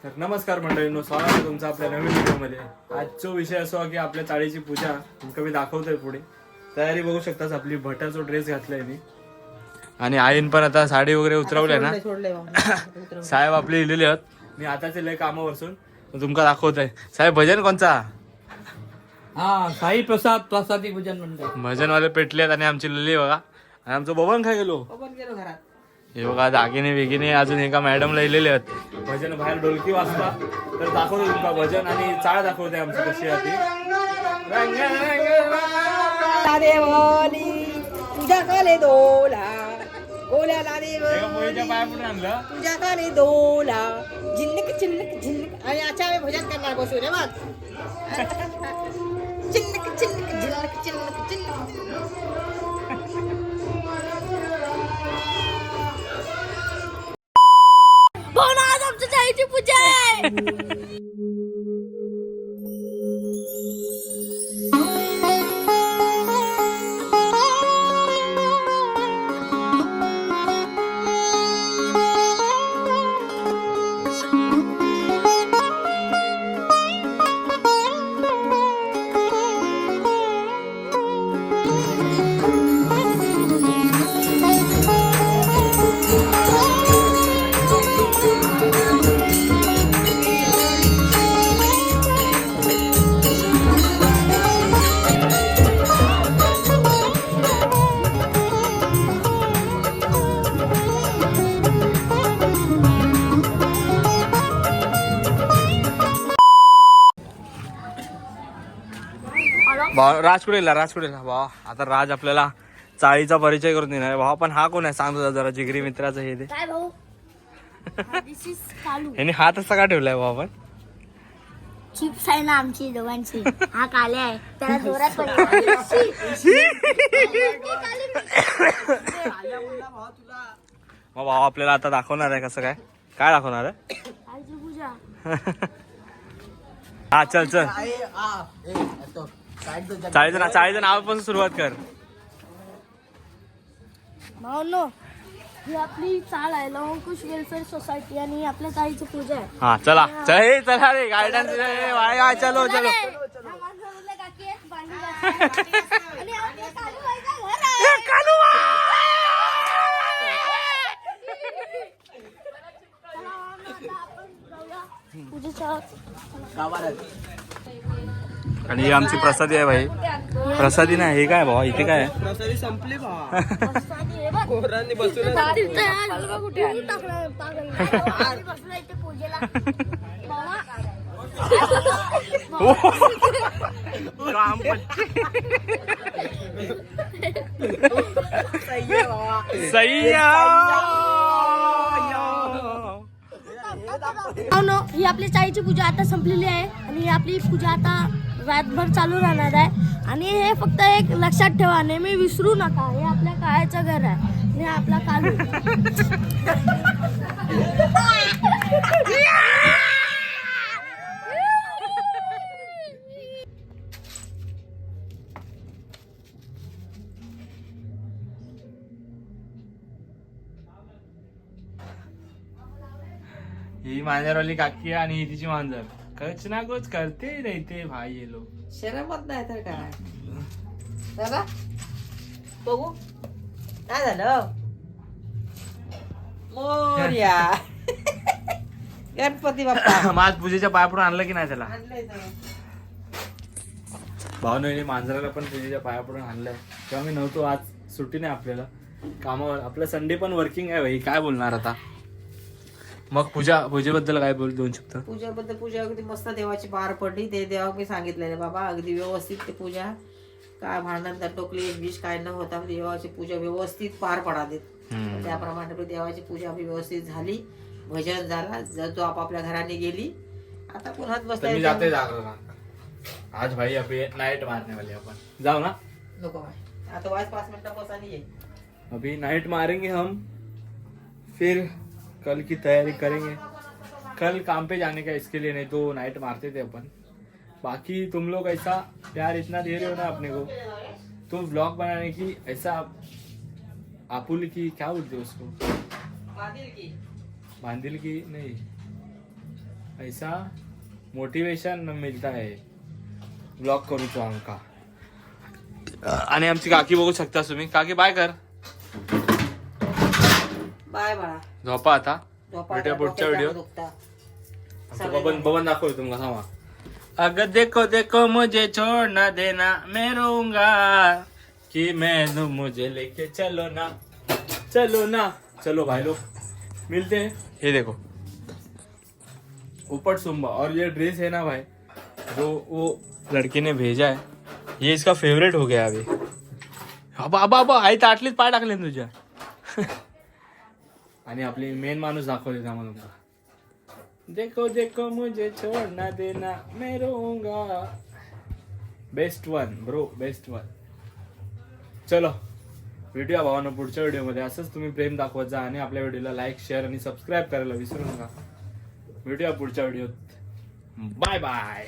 तर नमस्कार मंडळींनो, स्वागत आहे तुमचं आपल्या नवीन व्हिडिओमध्ये. आजचा विषय असो की आपल्या चाळीची पूजा तुमका मी दाखवतोय. पुढे तयारी बघू शकताच. आपली भटाचा ड्रेस घातलाय मी आणि आईन पण आता साडी वगैरे उतरवलंय ना. साहेब आपले लिहिलेले आहेत. मी आताचे लय कामावरसून तुमका दाखवतोय. साहेब भजन कोणचा? हा साई प्रसाद प्रसादी भजन मंडळ. भजनवाले पेटले आहेत आणि आमची लिहिली बघा. आणि आमचं बबन काय गेलो घरात. हे बघा, दागिने वेगिने अजून एका मॅडम लिहिलेले आहेत. भजन बाहेर ढोलकी वाजता तर दाखवतो तुमका भजन आणि चाळ दाखवते आमची कशी आहे ती. देवानी तुझ्या काले दोला गोल्याला देव पाया पडून आणलं. तुझ्या काले दोला झिल्लक चिल्लक झिल्लक. आणि अच्छा आम्ही भजन करणार बसू रे मग. चिल्लक चिल्लक झिल्लक चिल्लक चिल्लक. पण आज आमच्या चाळीची पूजा आहे. राजकुडेला भावा. आता राज आपल्याला चाळीचा परिचय करून देणार. भावा पण हा कोण आहे सांग तुझा जरा, जिगरी मित्राचं हे ते. काय भाऊ? दिस इज कालू. ह्याने हात असा का ठेवलाय भावा? पण चिप्स आहे ना आमची दोघांची. हा काले आहे, त्याला जोरात पण मग भावा आपल्याला आता दाखवणार आहे कसं काय काय दाखवणार आहे. चाळीची पूजा. हा चल चाळीचं नाव पण सुरुवात कर. भावनो, ही आपली चाळ आहे लवंकुश वेलफेअर सोसायटी आणि आपल्या चाळीची पूजा आहे. हा चला चला रे गार्डन चलो चलो. आणि ही आमची प्रसादी आहे भाई. प्रसादी नाही, हे काय भावा इथे काय आहे? प्रसादी संपली भावा. ही आपली चाळीची पूजा आता संपलेली आहे आणि ही आपली पूजा आता रातभर चालू राहणार आहे. आणि हे फक्त एक लक्षात ठेवा, नेहमी विसरू नका, हे आपल्या काळाचं घर आहे. हे आपला कालू. ही मांजरवाली काकी आहे आणि ही तिची मांजर कच ना कोच करते नाही ते भाई. ये लोक शरमत नाही तर काय बाबा. बघू काय झालं. मोरया गणपती बाप्पा. माझ पूजेच्या पाया पडून आणलं की नाही त्याला. आणलंय तर. भावने मांजराला पण पूजेच्या पाया पडून आणलंय. तेव्हा मी नव्हतो, आज सुट्टी नाही आपल्याला कामावर. आपलं संडे पण वर्किंग आहे भाई. काय बोलणार आता. मग पूजेबद्दल काय बोल दोन शब्द. पूजा अगदी मस्त देवाची पार पडली. ते देवा मी सांगितलेलं बाबा अगदी व्यवस्थित ते पूजा काय भांडण तर टोकली विष काय न होता देवाची पूजा व्यवस्थित पार पडा देत. त्याप्रमाणे देवाची पूजा व्यवस्थित झाली. भजन झाला, जो आपापल्या घराने गेली. आता पुन्हा मी जाते जागरण. आज भाई अभी नाइट मारने वाले अपन. जाओ ना. नको भाई, आता वाज 5 मिनिटं बसानी ये. अभी नाइट मारेंगे हम, फिर कल की तैयारी करेंगे. कल काम पे जाने का इसके लिए, नहीं तो नाइट मारते थे अपन. बाकी तुम लोग ऐसा प्यार इतना दे रहे हो ना अपने को, तो व्लॉग बनाने की ऐसा आपुल की क्या बोलते हैं उसको, बांधिल की नहीं, ऐसा मोटिवेशन मिळता आहे ब्लॉग करूचो आमका. आणि आमची काकी बघू शकता तुम्ही. काकी बाय कर. बाय बाळा. झोपा आता. झोपा भेटूया आता, पुढच्या डोक्यात व्हिडिओ. दुखता. बबन दाखवतो तुमका थांबा. अगर देखो देखो मुझे छोड़ ना देना मैं रहूंगा कि मैं मुझे लेके चलो ना चलो भाई लोग मिलते हैं. ये देखो ऊपर सुम्बा. और ये ड्रेस है ना भाई जो वो लड़की ने भेजा है ये इसका फेवरेट हो गया अभी. बाबा आई ताटलीच पाय टाकले ना तुझ्या. आणि आपली मेन माणूस दाखवले आम्हाला तुमका. देखो देखो मुझे छोड़ ना देना मैं रहूंगा. Best one bro best one. चलो भेटूया भावांनो पुढच्या व्हिडिओमध्ये. असंच तुम्ही प्रेम दाखवत जा आणि आपल्या व्हिडिओला लाईक शेअर आणि सबस्क्राईब करायला विसरू नका. भेटूया पुढच्या व्हिडिओत. Bye bye.